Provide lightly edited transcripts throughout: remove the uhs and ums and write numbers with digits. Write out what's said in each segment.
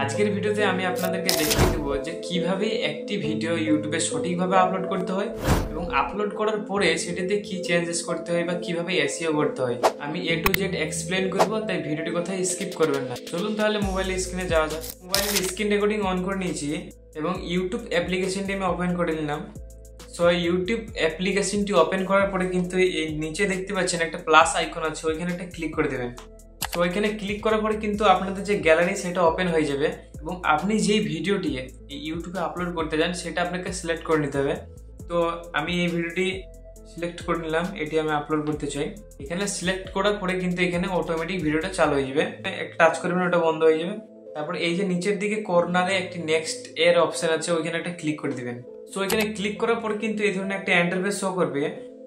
আজকের ভিডিওতে আমি আপনাদেরকে দেখিয়ে দেবো যে কিভাবে একটি ভিডিও ইউটিউবে সঠিকভাবে আপলোড করতে হয় এবং আপলোড করার পরে সেটাতে কি চেঞ্জেস করতে হয় বা কিভাবে এসইও করতে হয়। আমি A to Z এক্সপ্লেন করব, তাই ভিডিওটি কোথায় স্কিপ করবেন না। চলুন তাহলে মোবাইলের স্ক্রিনে যাওয়া যাক। মোবাইলের স্ক্রিন রেকর্ডিং অন করে নিয়েছি এবং ইউটিউব অ্যাপ্লিকেশনটি আমি ওপেন করে নিলাম। সো ইউটিউব অ্যাপ্লিকেশনটি ওপেন করার পরে কিন্তু এই নিচে দেখতে পাচ্ছেন একটা প্লাস আইকন আছে, ওইখানে একটা ক্লিক করে দেবেন। তো ওইখানে ক্লিক করার পরে কিন্তু আপনাদের যে গ্যালারি সেটা ওপেন হয়ে যাবে এবং আপনি যেই ভিডিওটি এই ইউটিউবে আপলোড করতে চান সেটা আপনাকে সিলেক্ট করে নিতে হবে। তো আমি এই ভিডিওটি সিলেক্ট করে নিলাম, এটি আমি আপলোড করতে চাই। এখানে সিলেক্ট করার পরে কিন্তু এখানে অটোমেটিক ভিডিওটা চালু হয়ে যাবে, একটা টাচ করবেন ওটা বন্ধ হয়ে যাবে। তারপর এই যে নিচের দিকে কর্নারে একটি নেক্সট এর অপশন আছে, ওইখানে একটা ক্লিক করে দিবেন। সো এখানে ক্লিক করার পর কিন্তু এই ধরনের একটা ইন্টারফেস শো করবে।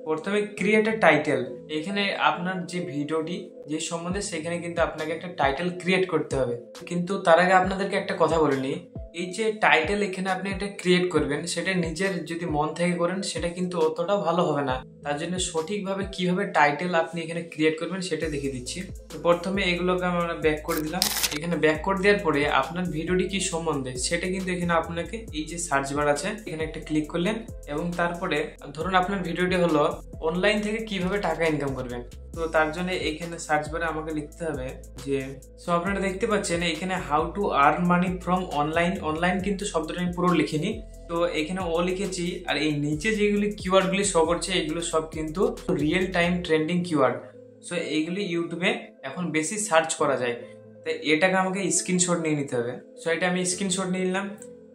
প্রথমে ক্রিয়েট এ টাইটেল, এখানে আপনার যে ভিডিওটি যে সম্বন্ধে সেখানে কিন্তু আপনাকে একটা টাইটেল ক্রিয়েট করতে হবে। কিন্তু তার আগে আপনাদেরকে একটা কথা বলে নিই, এই যে টাইটেল এখানে আপনি এটা ক্রিয়েট করবেন সেটা নিজের যদি মন থেকে করেন সেটা কিন্তু অতটাও ভালো হবে না। তার জন্য সঠিকভাবে কিভাবে টাইটেল আপনি এখানে ক্রিয়েট করবেন সেটা দেখিয়ে দিচ্ছি। তো প্রথমে এগুলোকে আমরা ব্যাক করে দিলাম। এখানে ব্যাক করে দেওয়ার পরে আপনার ভিডিওটি কি সম্বন্ধে সেটা কিন্তু এখানে আপনাকে এই যে সার্চ বার আছে এখানে একটা ক্লিক করলেন এবং তারপরে ধরুন আপনার ভিডিওটি হলো অনলাইন থেকে কিভাবে টাকা ইনকাম করবেন। তো তার জন্য এখানে সার্চ বারে আমাকে লিখতে হবে যে, সো আপনারা দেখতে পাচ্ছেন এখানে how to earn money from online. Online কিন্তু শব্দটা আমি পুরো লিখিনি, তো এখানে ও লিখেছি। আর এই নিচে যেগুলি কিওয়ার্ডগুলি শো করছে এগুলো সব কিন্তু real time trending keyword. So এইগুলি ইউটিউবে এখন বেশি সার্চ করা যায়, তাই এটাকে আমাকে স্ক্রিনশট নিয়ে নিতে হবে। সো এটা আমি স্ক্রিনশট নিয়ে নিলাম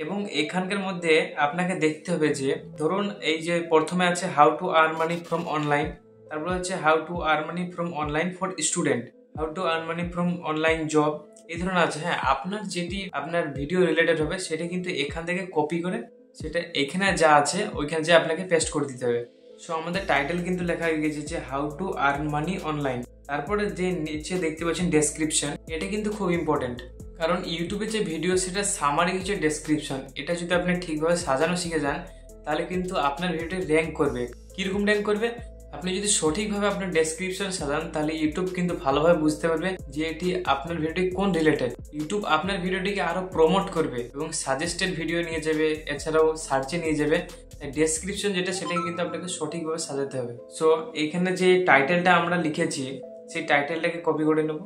এবং এখানকার মধ্যে আপনাকে দেখতে হবে যে ধরুন এই যে প্রথমে আছে how to earn money from online, তারপর হচ্ছে how to earn money from online for student, how to earn money from online job, এই ধরনের আছে। হ্যাঁ, আপনার যেটি আপনার ভিডিও রিলেটেড হবে সেটা কিন্তু এখান থেকে কপি করে সেটা এখানে যা আছে ওইখানে যে আপনাকে পেস্ট করে দিতে হবে। সো আমাদের টাইটেল কিন্তু লেখা হয়ে গেছে যে how to earn money online. তারপরে যে নিচে দেখতে পাচ্ছেন ডেসক্রিপশন, এটা কিন্তু খুব ইম্পর্টেন্ট, কারণ ইউটিউবে যে ভিডিও সেটা সামারি হচ্ছে ডেসক্রিপশন। এটা যদি আপনি ঠিকভাবে সাজানো শিখে যান তাহলে কিন্তু আপনার ভিডিওটি র্যাঙ্ক করবে। কিরকম র্যাঙ্ক করবে? আপনি যদি সঠিকভাবে আপনার ডেসক্রিপশন সাজান তাহলে ইউটিউব কিন্তু ভালোভাবে বুঝতে পারবে যে এটি আপনার ভিডিওটি কোন রিলেটেড। ইউটিউব আপনার ভিডিওটিকে আরো প্রমোট করবে এবং সাজেস্টেড ভিডিও নিয়ে যাবে, এছাড়াও সার্চে নিয়ে যাবে। ডেসক্রিপশন যেটা সেটাকে কিন্তু আপনাকে সঠিকভাবে সাজাতে হবে। সো এইখানে যে টাইটেলটা আমরা লিখেছি সেই টাইটেলটাকে কপি করে নেব।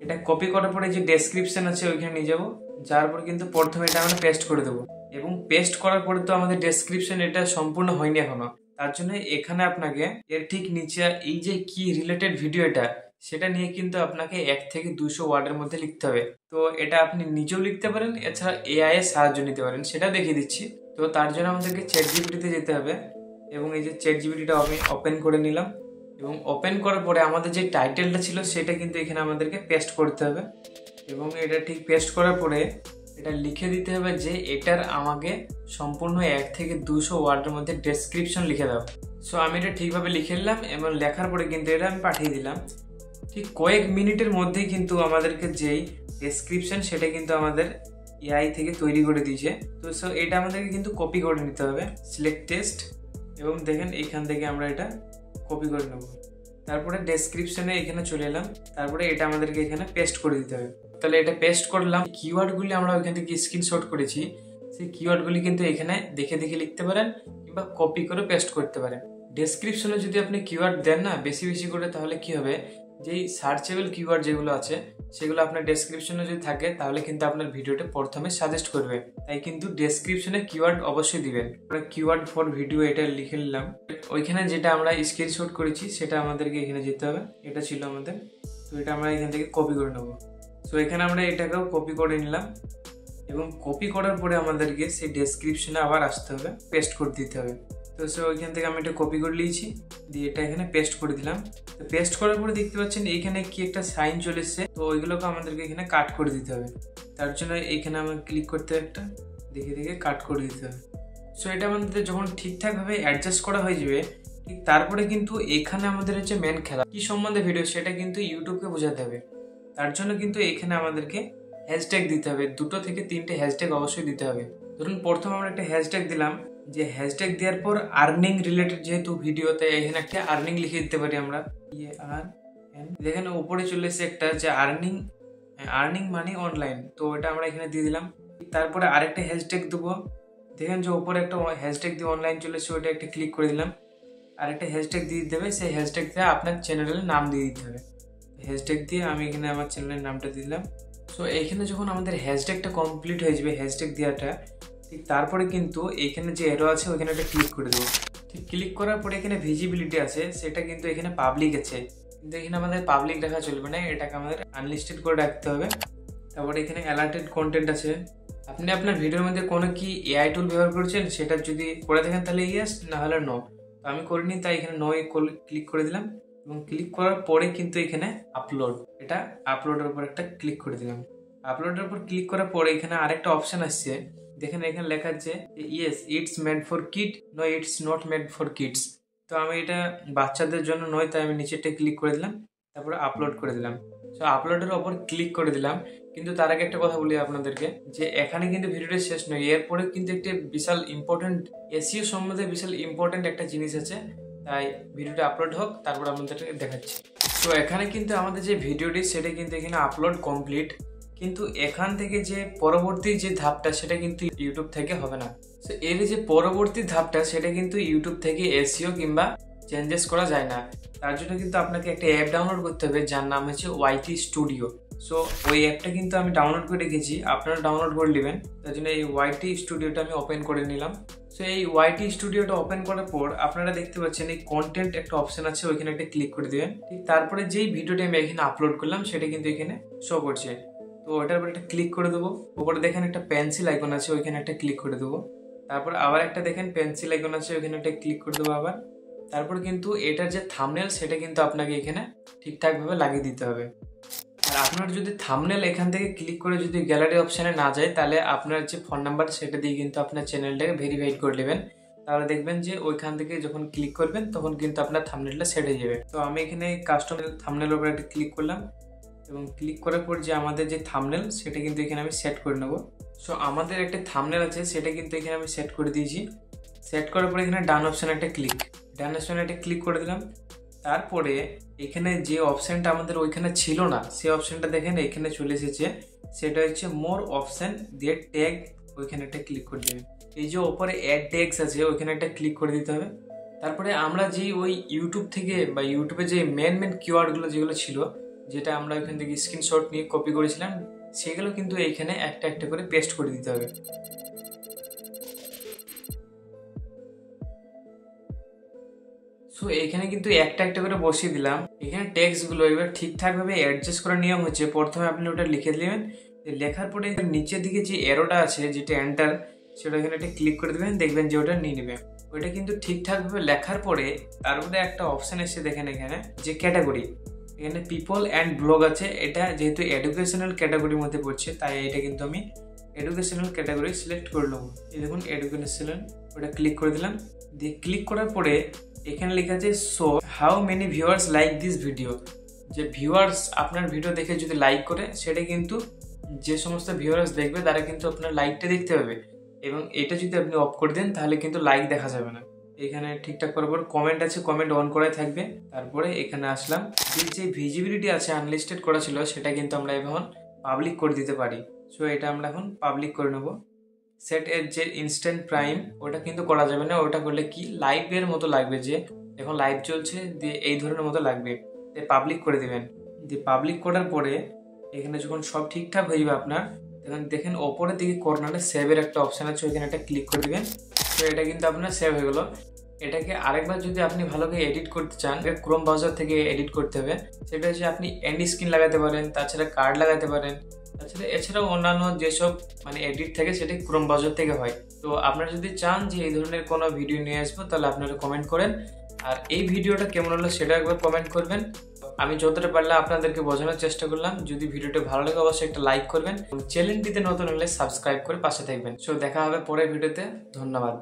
এটা কপি করার পরে যে ডেসক্রিপশন আছে ওইখানে নিয়ে যাবো, যার পর কিন্তু প্রথমে এটা আমরা পেস্ট করে দেবো এবং পেস্ট করার পরে তো আমাদের ডেসক্রিপশন এটা সম্পূর্ণ হয়নি এখনো। তার জন্য এখানে আপনাকে এর ঠিক নিচে এই যে কি রিলেটেড ভিডিও এটা সেটা নিয়ে কিন্তু আপনাকে 1 থেকে 200 ওয়ার্ডের মধ্যে লিখতে হবে। তো এটা আপনি নিজেও লিখতে পারেন, এছাড়া এআই এর সাহায্য নিতে পারেন, সেটা দেখিয়ে দিচ্ছি। তো তার জন্য আমাদেরকে চ্যাটজিপিটিতে যেতে হবে এবং এই যে চ্যাটজিপিটিটা আমি ওপেন করে নিলাম এবং ওপেন করার পরে আমাদের যে টাইটেলটা ছিল সেটা কিন্তু এখানে আমাদেরকে পেস্ট করতে হবে এবং এটা ঠিক পেস্ট করার পরে এটা লিখে দিতে হবে যে এটার আমাকে সম্পূর্ণ 1 থেকে 200 ওয়ার্ডের মধ্যে ডেসক্রিপশন লিখে দাও। সো আমি এটা ঠিকভাবে লিখে নিলাম এবং লেখার পরে কিন্তু এটা আমি পাঠিয়ে দিলাম। ঠিক কয়েক মিনিটের মধ্যেই কিন্তু আমাদেরকে যেই ডেসক্রিপশন সেটা কিন্তু আমাদের এআই থেকে তৈরি করে দিয়েছে। তো সো এটা আমাদেরকে কিন্তু কপি করে নিতে হবে, সিলেক্ট টেক্সট, এবং দেখেন এইখান থেকে আমরা এটা কপি করে নেব। তারপরে ডেসক্রিপশনে এখানে চলে এলাম, তারপরে এটা আমাদেরকে এখানে পেস্ট করে দিতে হবে। তাহলে এটা পেস্ট করলাম। কিওয়ার্ডগুলি আমরা ওইখান থেকে স্ক্রিনশট করেছি, সেই কিওয়ার্ডগুলি কিন্তু এখানে দেখে দেখে লিখতে পারেন কিংবা কপি করে পেস্ট করতে পারেন। ডেসক্রিপশনে যদি আপনি কিওয়ার্ড দেন না বেশি বেশি করে, তাহলে কি হবে, যেই সার্চেবল কিওয়ার্ড যেগুলো আছে সেগুলো আপনার ডেসক্রিপশনে যদি থাকে তাহলে কিন্তু আপনার ভিডিওটা প্রথমে সাজেস্ট করবে। তাই কিন্তু ডেসক্রিপশনে কিওয়ার্ড অবশ্যই দিবেন। কিওয়ার্ড ফর ভিডিও এটা লিখে নিলাম। ওইখানে যেটা আমরা স্ক্রিনশট করেছি সেটা আমাদেরকে এখানে যেতে হবে, এটা ছিল আমাদের। তো এটা আমরা এখান থেকে কপি করে নেব। সো এখানে আমরা এটাকেও কপি করে নিলাম এবং কপি করার পরে আমাদেরকে সেই ডেসক্রিপশনে আবার আসতে হবে, পেস্ট করে দিতে হবে। তো সো ওইখান থেকে আমি এটা কপি করে নিয়েছি, দিয়ে এটা এখানে পেস্ট করে দিলাম। তো পেস্ট করার পরে দেখতে পাচ্ছেন এইখানে কি একটা সাইন চলে এসছে, তো ওইগুলোকে আমাদেরকে এখানে কাট করে দিতে হবে। তার জন্য এইখানে আমাকে ক্লিক করতে হবে, একটা দেখে দেখে কাট করে দিতে হবে। সো এটা আমাদের যখন ঠিকঠাকভাবে অ্যাডজাস্ট করা হয়ে যাবে, ঠিক তারপরে কিন্তু এখানে আমাদের হচ্ছে মেন খেলা, কি সম্বন্ধে ভিডিও সেটা কিন্তু ইউটিউবকে বোঝাতে হবে। তার জন্য কিন্তু এখানে আমাদেরকে হ্যাশট্যাগ দিতে হবে, 2 থেকে 3টে হ্যাশট্যাগ অবশ্যই দিতে হবে। ধরুন প্রথমে আমরা একটা হ্যাশট্যাগ দিলাম, যে হ্যাশট্যাগ দেওয়ার পর আর্নিং রিলেটেড যেহেতু ভিডিও, তাই এখানে একটা আর্নিং লিখে দিতে পারি আমরা। দেখেন উপরে চলে এসে একটা যে আর্নিং আর্নিং মানি অনলাইন, তো এটা আমরা এখানে দিয়ে দিলাম। তারপরে আরেকটা হ্যাশট্যাগ দেবো, দেখেন যে ওপরে একটা হ্যাশট্যাগ দিয়ে অনলাইন চলে এসেছে, ওইটা একটা ক্লিক করে দিলাম। আরেকটা হ্যাশট্যাগ দিয়ে দিতে হবে, সেই হ্যাশট্যাগ দিয়ে আপনার চ্যানেলের নাম দিয়ে দিতে হবে। হ্যাশট্যাগ দিয়ে আমি এখানে আমার চ্যানেলের নামটা দিলাম। সো এইখানে যখন আমাদের হ্যাশট্যাগটা কমপ্লিট হয়ে যাবে, হ্যাশট্যাগ দেওয়াটা, ঠিক তারপরে কিন্তু এইখানে যে এরো আছে ওইখানে একটা ক্লিক করে দেবো। ঠিক ক্লিক করার পরে এখানে ভিজিবিলিটি আছে, সেটা কিন্তু এখানে পাবলিক আছে, কিন্তু এখানে আমাদের পাবলিক রাখা চলবে না, এটাকে আমাদের আনলিস্টেড করে রাখতে হবে। তারপরে এখানে অ্যালার্টেড কন্টেন্ট আছে। আপনি আপনার ভিডিওর মধ্যে কোনো কি এআই টুল ব্যবহার করছেন, সেটা যদি করে থাকেন তাহলে ইয়েস, না হলে নো। তো আমি করিনি, তাই এখানে নো ক্লিক করে দিলাম। এবং ক্লিক করার পরে কিন্তু এখানে আপলোড, এটা আপলোডের উপর একটা ক্লিক করে দিলাম। আপলোডের উপর ক্লিক করার পরে এখানে আরেকটা অপশন আসছে, দেখেন এখানে লেখা আছে yes it's made for kid, no it's not made for kids. তো আমি এটা বাচ্চাদের জন্য নয়, তাই আমি নিচেরটা ক্লিক করে দিলাম, তারপরে আপলোড করে দিলাম। সো আপলোডের ওপর ক্লিক করে দিলাম। কিন্তু তার আগে একটা কথা বলি আপনাদেরকে, যে এখানে কিন্তু ভিডিওটা শেষ নয়, এরপরে কিন্তু একটা বিশাল ইম্পর্টেন্ট এসইও সম্বন্ধে বিশাল ইম্পর্টেন্ট একটা জিনিস আছে, তাই ভিডিওটা আপলোড হোক তারপর আপনাদেরকে দেখাচ্ছি। তো এখানে কিন্তু আমাদের যে ভিডিওটি সেটা কিন্তু এখানে আপলোড কমপ্লিট, কিন্তু এখান থেকে যে পরবর্তী যে ধাপটা সেটা কিন্তু ইউটিউব থেকে হবে না। তো এর যে পরবর্তী ধাপটা সেটা কিন্তু ইউটিউব থেকে এসইও কিংবা চেঞ্জেস করা যায় না। তার জন্য কিন্তু আপনাকে একটা অ্যাপ ডাউনলোড করতে হবে, যার নাম হচ্ছে ওয়াইটি স্টুডিও। সো ওই অ্যাপটা কিন্তু আমি ডাউনলোড করে রেখেছি, আপনারা ডাউনলোড করে নেবেন। তার জন্য এই ওয়াইটি স্টুডিওটা আমি ওপেন করে নিলাম। সো এই ওয়াইটি স্টুডিওটা ওপেন করার পর আপনারা দেখতে পাচ্ছেন এই কন্টেন্ট একটা অপশন আছে, ওইখানে একটা ক্লিক করে দেবেন। ঠিক তারপরে যেই ভিডিওটা আমি এখানে আপলোড করলাম সেটা কিন্তু এখানে শো করছে। তো ওটার উপর একটা ক্লিক করে দেবো। ওপরে দেখেন একটা পেন্সিল আইকন আছে, ওইখানে একটা ক্লিক করে দেবো। তারপর আবার একটা দেখেন পেন্সিল আইকন আছে, ওইখানে একটা ক্লিক করে দেবো আবার। তারপর কিন্তু এটার যে থাম্বনেল সেটা কিন্তু আপনাকে এখানে ঠিকঠাকভাবে লাগিয়ে দিতে হবে। আর আপনার যদি থাম্বনেল এখান থেকে ক্লিক করে যদি গ্যালারি অপশানে না যায়, তাহলে আপনার যে ফোন নাম্বার সেটা দিয়ে কিন্তু আপনার চ্যানেলটাকে ভেরিফাইড করে নেবেন। তাহলে দেখবেন যে ওইখান থেকে যখন ক্লিক করবেন তখন কিন্তু আপনার থাম্বনেলটা সেট হয়ে যাবে। তো আমি এখানে কাস্টম থাম্বনেলের উপর একটা ক্লিক করলাম, এবং ক্লিক করার পর যে আমাদের যে থাম্বনেল সেটা কিন্তু এখানে আমি সেট করে নেব। সো আমাদের একটা থাম্বনেল আছে, সেটা কিন্তু এখানে আমি সেট করে দিয়েছি। সেট করার পর এখানে ডান অপশানে একটা ক্লিক, ডান অপশানে একটা ক্লিক করে দিলাম। তারপরে এখানে যে অপশানটা আমাদের ওইখানে ছিল না, সেই অপশানটা দেখেন এখানে চলে এসেছে, সেটা হচ্ছে মোর অপশান দিয়ে ট্যাগ, ওইখানে একটা ক্লিক করে দেবেন। এই যে ওপরে অ্যাড ট্যাগস আছে ওইখানে একটা ক্লিক করে দিতে হবে। তারপরে আমরা যে ওই ইউটিউব থেকে বা ইউটিউবে যে মেন কিওয়ার্ডগুলো যেগুলো ছিল, যেটা আমরা ওইখান থেকে স্ক্রিনশট নিয়ে কপি করেছিলাম, সেগুলো কিন্তু এইখানে একটা একটা করে পেস্ট করে দিতে হবে। সো এখানে কিন্তু একটা একটা করে বসিয়ে দিলাম। এখানে টেক্সটগুলো এবার ঠিকঠাকভাবে অ্যাডজাস্ট করার নিয়ম হচ্ছে, প্রথমে আপনি ওটা লিখে দিলেন, লেখার পরে নিচের দিকে যে এরোটা আছে যেটা এন্টার, সেটা এখানে একটা ক্লিক করে দেবেন, দেখবেন যে ওটা নিয়ে নেবে। ওইটা কিন্তু ঠিকঠাকভাবে লেখার পরে তারপরে একটা অপশান এসে দেখেন এখানে যে ক্যাটাগরি, এখানে পিপল অ্যান্ড ব্লগ আছে। এটা যেহেতু এডুকেশনাল ক্যাটাগরির মধ্যে পড়ছে, তাই এটা কিন্তু আমি এডুকেশনাল ক্যাটাগরি সিলেক্ট করে নেবো। এই দেখুন এডুকেশনাল, ওটা ক্লিক করে দিলাম। দিয়ে ক্লিক করার পরে এখানে লেখা আছে show how many viewers like this video. যে ভিউয়ার্স আপনার ভিডিও দেখে যদি লাইক করে, সেটা কিন্তু যে সমস্ত ভিউয়ার্স দেখবে তারা কিন্তু আপনার লাইকটা দেখতে পাবে। এবং এটা যদি আপনি অফ করে দেন তাহলে কিন্তু লাইক দেখা যাবে না। এখানে ঠিকঠাক করার পর কমেন্ট আছে, কমেন্ট অন করাই থাকবে। তারপরে এখানে আসলাম, যে ভিজিবিলিটি আছে আনলিস্টেড করা ছিল সেটা কিন্তু আমরা এখন পাবলিক করে দিতে পারি। সো এটা আমরা এখন পাবলিক করে নেবো। সেট এর যে ইনস্ট্যান্ট প্রাইম ওটা কিন্তু করা যাবে না, ওটা করলে কি লাইভের মতো লাগবে, যে এখন লাইভ চলছে দিয়ে এই ধরনের মতো লাগবে। পাবলিক করে দেবেন। দিয়ে পাবলিক করার পরে এখানে যখন সব ঠিকঠাক হয়ে যাবে আপনার, তখন দেখেন ওপরের দিকে কর্নারে সেভের একটা অপশান আছে, ওইখানে একটা ক্লিক করে দেবেন। তো এটা কিন্তু আপনার সেভ হয়ে গেলো। এটাকে আরেকবার যদি আপনি ভালো করে এডিট করতে চান, ক্রোম ব্রাউজার থেকে এডিট করতে হবে। সেটা হচ্ছে আপনি এন্ড স্ক্রিন লাগাতে পারেন, তাছাড়া কার্ড লাগাতে পারেন, তাছাড়া এছাড়াও অন্যান্য যেসব এডিট থাকে সেটা ক্রোম ব্রাউজার থেকে হয়। তো আপনারা যদি চান যে এই ধরনের কোনো ভিডিও নিয়ে আসবো, তাহলে আপনারা কমেন্ট করেন। আর এই ভিডিওটা কেমন হলো সেটা একবার কমেন্ট করবেন। আমি যতটা পারলাম আপনাদেরকে বোঝানোর চেষ্টা করলাম। যদি ভিডিওটা ভালো লাগে অবশ্যই একটা লাইক করবেন, চ্যানেলটিতে নতুন হলে সাবস্ক্রাইব করে পাশে থাকবেন। সো দেখা হবে পরের ভিডিওতে। ধন্যবাদ।